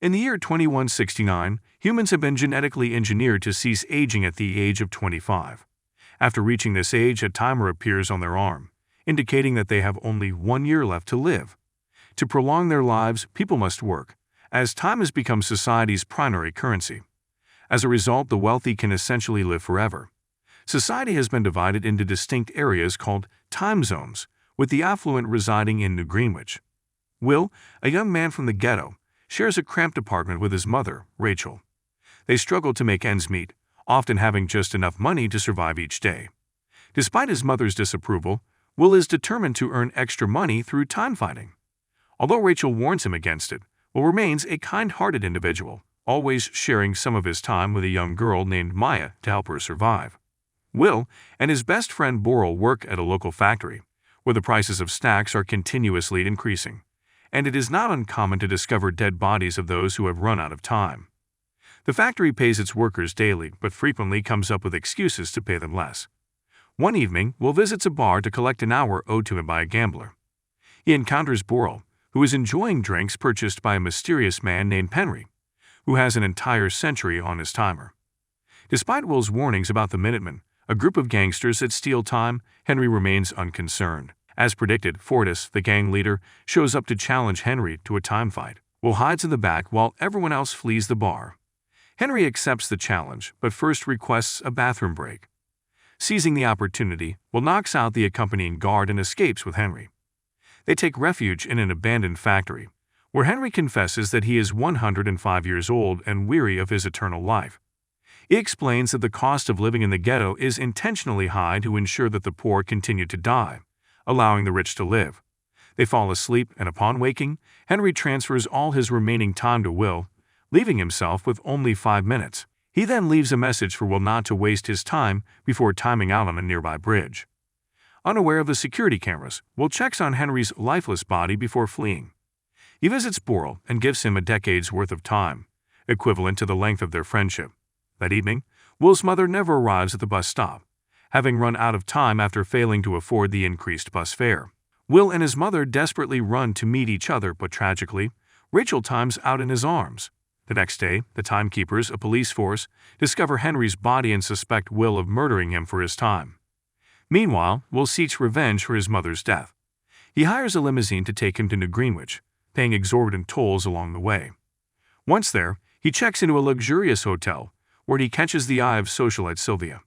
In the year 2169, humans have been genetically engineered to cease aging at the age of 25. After reaching this age, a timer appears on their arm, indicating that they have only 1 year left to live. To prolong their lives, people must work, as time has become society's primary currency. As a result, the wealthy can essentially live forever. Society has been divided into distinct areas called time zones, with the affluent residing in New Greenwich. Will, a young man from the ghetto, shares a cramped apartment with his mother, Rachel. They struggle to make ends meet, often having just enough money to survive each day. Despite his mother's disapproval, Will is determined to earn extra money through time fighting. Although Rachel warns him against it, Will remains a kind-hearted individual, always sharing some of his time with a young girl named Maya to help her survive. Will and his best friend Boral work at a local factory, where the prices of snacks are continuously increasing, and it is not uncommon to discover dead bodies of those who have run out of time. The factory pays its workers daily, but frequently comes up with excuses to pay them less. One evening, Will visits a bar to collect an hour owed to him by a gambler. He encounters Boral, who is enjoying drinks purchased by a mysterious man named Henry, who has an entire century on his timer. Despite Will's warnings about the Minutemen, a group of gangsters that steal time, Henry remains unconcerned. As predicted, Fortis, the gang leader, shows up to challenge Henry to a time fight. Will hides in the back while everyone else flees the bar. Henry accepts the challenge, but first requests a bathroom break. Seizing the opportunity, Will knocks out the accompanying guard and escapes with Henry. They take refuge in an abandoned factory, where Henry confesses that he is 105 years old and weary of his eternal life. He explains that the cost of living in the ghetto is intentionally high to ensure that the poor continue to die, allowing the rich to live. They fall asleep, and upon waking, Henry transfers all his remaining time to Will, leaving himself with only 5 minutes. He then leaves a message for Will not to waste his time before timing out on a nearby bridge. Unaware of the security cameras, Will checks on Henry's lifeless body before fleeing. He visits Boral and gives him a decade's worth of time, equivalent to the length of their friendship. That evening, Will's mother never arrives at the bus stop, having run out of time after failing to afford the increased bus fare. Will and his mother desperately run to meet each other, but tragically, Rachel times out in his arms. The next day, the timekeepers, a police force, discover Henry's body and suspect Will of murdering him for his time. Meanwhile, Will seeks revenge for his mother's death. He hires a limousine to take him to New Greenwich, paying exorbitant tolls along the way. Once there, he checks into a luxurious hotel, where he catches the eye of socialite Sylvia.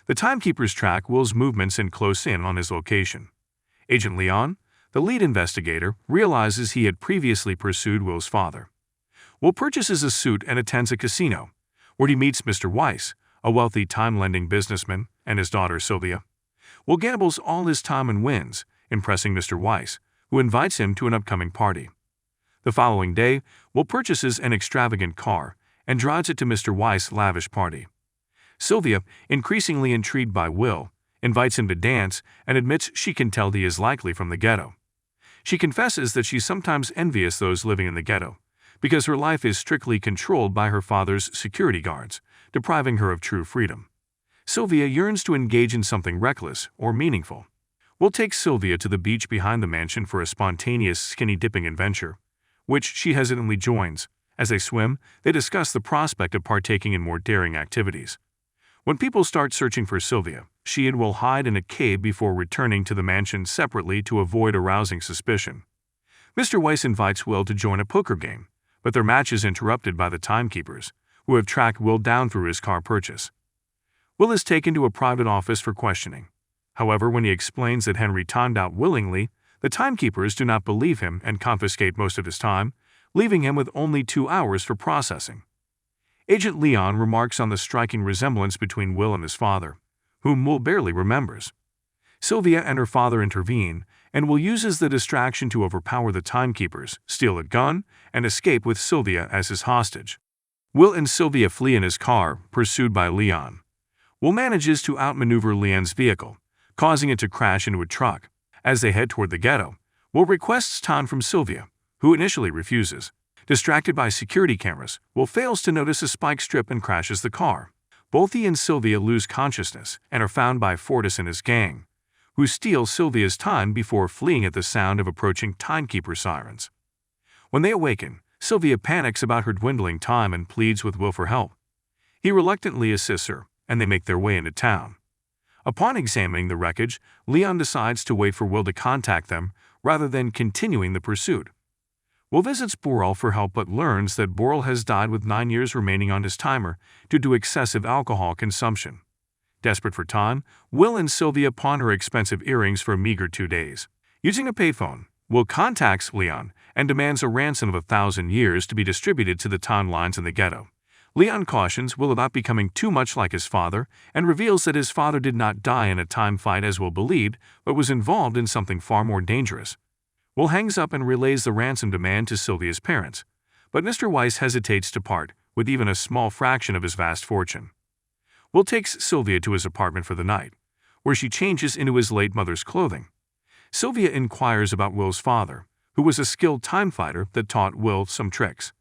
The timekeepers track Will's movements and close in on his location. Agent Leon, the lead investigator, realizes he had previously pursued Will's father. Will purchases a suit and attends a casino, where he meets Mr. Weiss, a wealthy time-lending businessman, and his daughter Sylvia. Will gambles all his time and wins, impressing Mr. Weiss, who invites him to an upcoming party. The following day, Will purchases an extravagant car and drives it to Mr. Weiss' lavish party. Sylvia, increasingly intrigued by Will, invites him to dance and admits she can tell he is likely from the ghetto. She confesses that she's sometimes envious those living in the ghetto, because her life is strictly controlled by her father's security guards, depriving her of true freedom. Sylvia yearns to engage in something reckless or meaningful. Will takes Sylvia to the beach behind the mansion for a spontaneous skinny-dipping adventure, which she hesitantly joins. As they swim, they discuss the prospect of partaking in more daring activities. When people start searching for Sylvia, she and Will hide in a cave before returning to the mansion separately to avoid arousing suspicion. Mr. Weiss invites Will to join a poker game, but their match is interrupted by the timekeepers, who have tracked Will down through his car purchase. Will is taken to a private office for questioning. However, when he explains that Henry timed out willingly, the timekeepers do not believe him and confiscate most of his time, leaving him with only 2 hours for processing. Agent Leon remarks on the striking resemblance between Will and his father, whom Will barely remembers. Sylvia and her father intervene, and Will uses the distraction to overpower the timekeepers, steal a gun, and escape with Sylvia as his hostage. Will and Sylvia flee in his car, pursued by Leon. Will manages to outmaneuver Leon's vehicle, causing it to crash into a truck. As they head toward the ghetto, Will requests time from Sylvia, who initially refuses. Distracted by security cameras, Will fails to notice a spike strip and crashes the car. Both he and Sylvia lose consciousness and are found by Fortis and his gang, who steal Sylvia's time before fleeing at the sound of approaching timekeeper sirens. When they awaken, Sylvia panics about her dwindling time and pleads with Will for help. He reluctantly assists her, and they make their way into town. Upon examining the wreckage, Leon decides to wait for Will to contact them rather than continuing the pursuit. Will visits Borel for help but learns that Borel has died with 9 years remaining on his timer due to excessive alcohol consumption. Desperate for time, Will and Sylvia pawn her expensive earrings for a meager 2 days. Using a payphone, Will contacts Leon and demands a ransom of 1,000 years to be distributed to the town lines in the ghetto. Leon cautions Will about becoming too much like his father and reveals that his father did not die in a time fight as Will believed, but was involved in something far more dangerous. Will hangs up and relays the ransom demand to Sylvia's parents, but Mr. Weiss hesitates to part with even a small fraction of his vast fortune. Will takes Sylvia to his apartment for the night, where she changes into his late mother's clothing. Sylvia inquires about Will's father, who was a skilled time fighter that taught Will some tricks.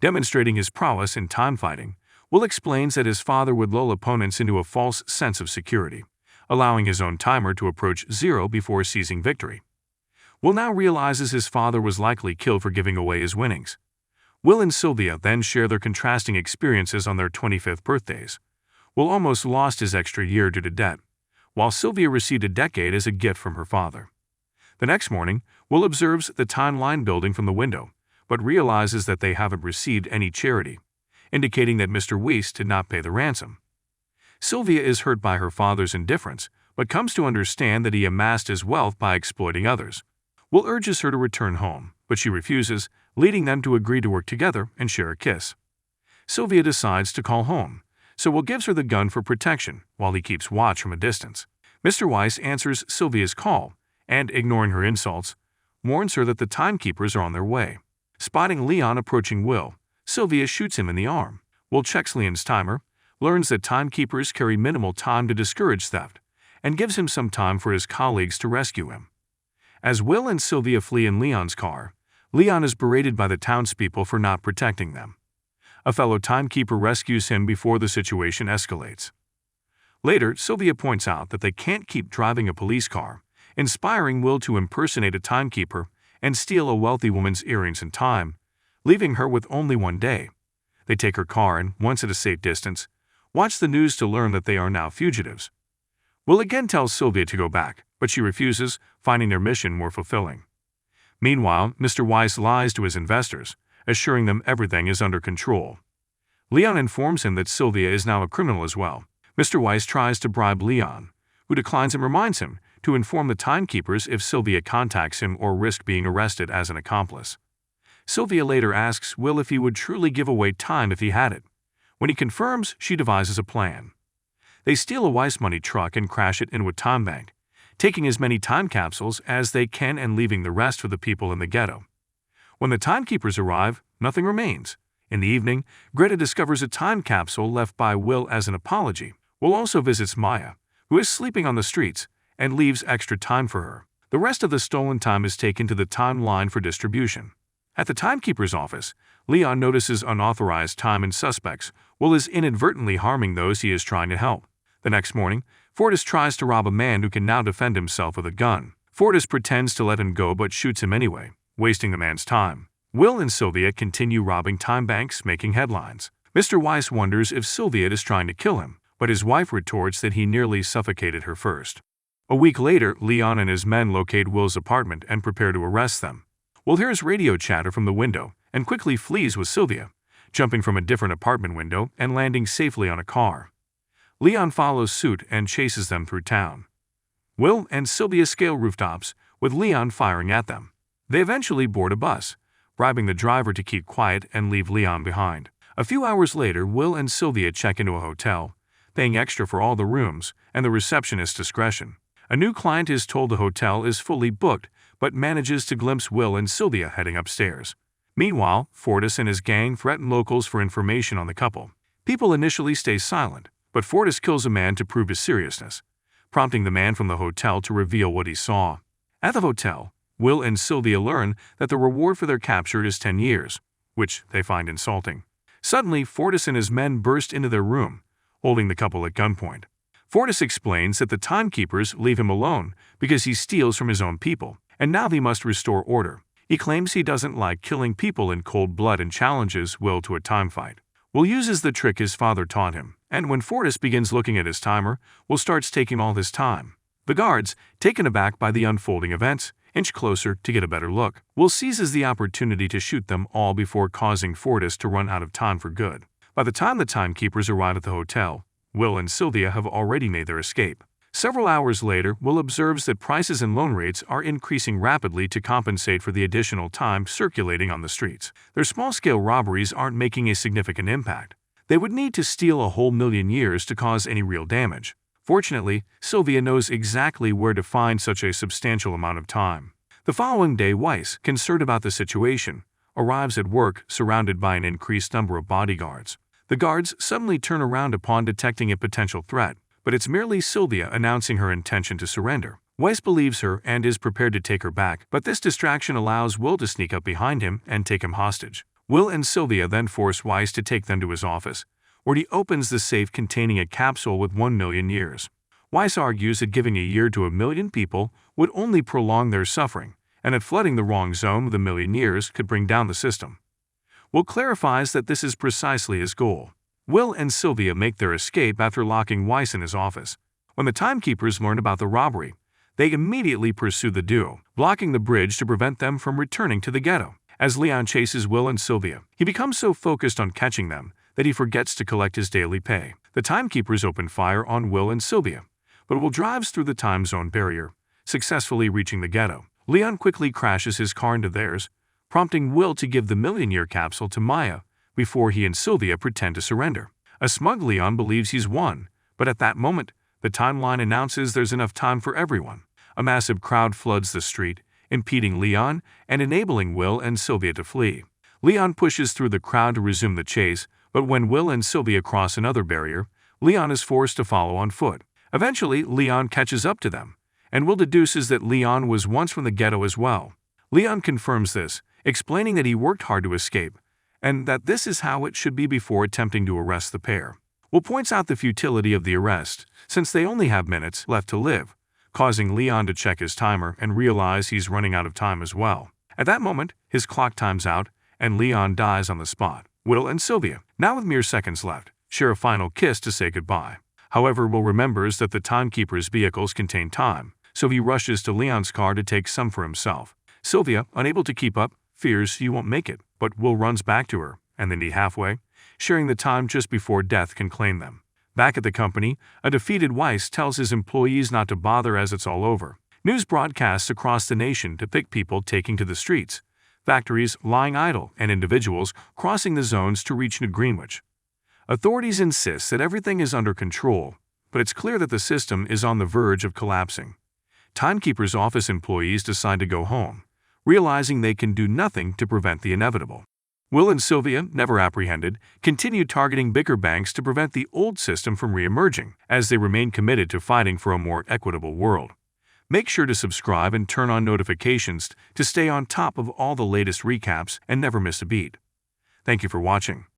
Demonstrating his prowess in time fighting, Will explains that his father would lull opponents into a false sense of security, allowing his own timer to approach 0 before seizing victory. Will now realizes his father was likely killed for giving away his winnings. Will and Sylvia then share their contrasting experiences on their 25th birthdays. Will almost lost his extra year due to debt, while Sylvia received a decade as a gift from her father. The next morning, Will observes the timeline building from the window, but realizes that they haven't received any charity, indicating that Mr. Weiss did not pay the ransom. Sylvia is hurt by her father's indifference, but comes to understand that he amassed his wealth by exploiting others. Will urges her to return home, but she refuses, leading them to agree to work together and share a kiss. Sylvia decides to call home, so Will gives her the gun for protection while he keeps watch from a distance. Mr. Weiss answers Sylvia's call and, ignoring her insults, warns her that the timekeepers are on their way. Spotting Leon approaching Will, Sylvia shoots him in the arm. Will checks Leon's timer, learns that timekeepers carry minimal time to discourage theft, and gives him some time for his colleagues to rescue him. As Will and Sylvia flee in Leon's car, Leon is berated by the townspeople for not protecting them. A fellow timekeeper rescues him before the situation escalates. Later, Sylvia points out that they can't keep driving a police car, inspiring Will to impersonate a timekeeper and steal a wealthy woman's earrings and time, leaving her with only 1 day. They take her car and, once at a safe distance, watch the news to learn that they are now fugitives. Will again tells Sylvia to go back, but she refuses, finding their mission more fulfilling. Meanwhile, Mr. Weiss lies to his investors, assuring them everything is under control. Leon informs him that Sylvia is now a criminal as well. Mr. Weiss tries to bribe Leon, who declines and reminds him to inform the timekeepers if Sylvia contacts him or risk being arrested as an accomplice. Sylvia later asks Will if he would truly give away time if he had it. When he confirms, she devises a plan. They steal a Weiss money truck and crash it into a time bank, taking as many time capsules as they can and leaving the rest for the people in the ghetto. When the timekeepers arrive, nothing remains. In the evening, Greta discovers a time capsule left by Will as an apology. Will also visits Maya, who is sleeping on the streets, and leaves extra time for her. The rest of the stolen time is taken to the timeline for distribution. At the timekeeper's office, Leon notices unauthorized time and suspects. Will is inadvertently harming those he is trying to help. The next morning, Fortis tries to rob a man who can now defend himself with a gun. Fortis pretends to let him go but shoots him anyway, wasting the man's time. Will and Sylvia continue robbing time banks, making headlines. Mr. Weiss wonders if Sylvia is trying to kill him, but his wife retorts that he nearly suffocated her first. A week later, Leon and his men locate Will's apartment and prepare to arrest them. Will hears radio chatter from the window and quickly flees with Sylvia, jumping from a different apartment window and landing safely on a car. Leon follows suit and chases them through town. Will and Sylvia scale rooftops, with Leon firing at them. They eventually board a bus, bribing the driver to keep quiet and leave Leon behind. A few hours later, Will and Sylvia check into a hotel, paying extra for all the rooms and the receptionist's discretion. A new client is told the hotel is fully booked, but manages to glimpse Will and Sylvia heading upstairs. Meanwhile, Fortis and his gang threaten locals for information on the couple. People initially stay silent, but Fortis kills a man to prove his seriousness, prompting the man from the hotel to reveal what he saw. At the hotel, Will and Sylvia learn that the reward for their capture is 10 years, which they find insulting. Suddenly, Fortis and his men burst into their room, holding the couple at gunpoint. Fortis explains that the timekeepers leave him alone because he steals from his own people, and now they must restore order. He claims he doesn't like killing people in cold blood and challenges Will to a time fight. Will uses the trick his father taught him, and when Fortis begins looking at his timer, Will starts taking all his time. The guards, taken aback by the unfolding events, inch closer to get a better look. Will seizes the opportunity to shoot them all before causing Fortis to run out of time for good. By the time the timekeepers arrive at the hotel, Will and Sylvia have already made their escape. Several hours later, Will observes that prices and loan rates are increasing rapidly to compensate for the additional time circulating on the streets. Their small-scale robberies aren't making a significant impact. They would need to steal a whole million years to cause any real damage. Fortunately, Sylvia knows exactly where to find such a substantial amount of time. The following day, Weiss, concerned about the situation, arrives at work surrounded by an increased number of bodyguards. The guards suddenly turn around upon detecting a potential threat, but it's merely Sylvia announcing her intention to surrender. Weiss believes her and is prepared to take her back, but this distraction allows Will to sneak up behind him and take him hostage. Will and Sylvia then force Weiss to take them to his office, where he opens the safe containing a capsule with 1 million years. Weiss argues that giving a year to 1 million people would only prolong their suffering, and that flooding the wrong zone with 1 million years could bring down the system. Will clarifies that this is precisely his goal. Will and Sylvia make their escape after locking Weiss in his office. When the timekeepers learn about the robbery, they immediately pursue the duo, blocking the bridge to prevent them from returning to the ghetto. As Leon chases Will and Sylvia, he becomes so focused on catching them that he forgets to collect his daily pay. The timekeepers open fire on Will and Sylvia, but Will drives through the time zone barrier, successfully reaching the ghetto. Leon quickly crashes his car into theirs, prompting Will to give the million-year capsule to Maya before he and Sylvia pretend to surrender. A smug Leon believes he's won, but at that moment, the timeline announces there's enough time for everyone. A massive crowd floods the street, impeding Leon and enabling Will and Sylvia to flee. Leon pushes through the crowd to resume the chase, but when Will and Sylvia cross another barrier, Leon is forced to follow on foot. Eventually, Leon catches up to them, and Will deduces that Leon was once from the ghetto as well. Leon confirms this, explaining that he worked hard to escape, and that this is how it should be before attempting to arrest the pair. Will points out the futility of the arrest, since they only have minutes left to live, causing Leon to check his timer and realize he's running out of time as well. At that moment, his clock times out, and Leon dies on the spot. Will and Sylvia, now with mere seconds left, share a final kiss to say goodbye. However, Will remembers that the timekeeper's vehicles contain time, so he rushes to Leon's car to take some for himself. Sylvia, unable to keep up, fears he won't make it, but Will runs back to her, and they meet halfway, sharing the time just before death can claim them. Back at the company, a defeated Weiss tells his employees not to bother as it's all over. News broadcasts across the nation depict people taking to the streets, factories lying idle, and individuals crossing the zones to reach New Greenwich. Authorities insist that everything is under control, but it's clear that the system is on the verge of collapsing. Timekeeper's office employees decide to go home, realizing they can do nothing to prevent the inevitable. Will and Sylvia, never apprehended, continue targeting bigger banks to prevent the old system from re-emerging, as they remain committed to fighting for a more equitable world. Make sure to subscribe and turn on notifications to stay on top of all the latest recaps and never miss a beat. Thank you for watching.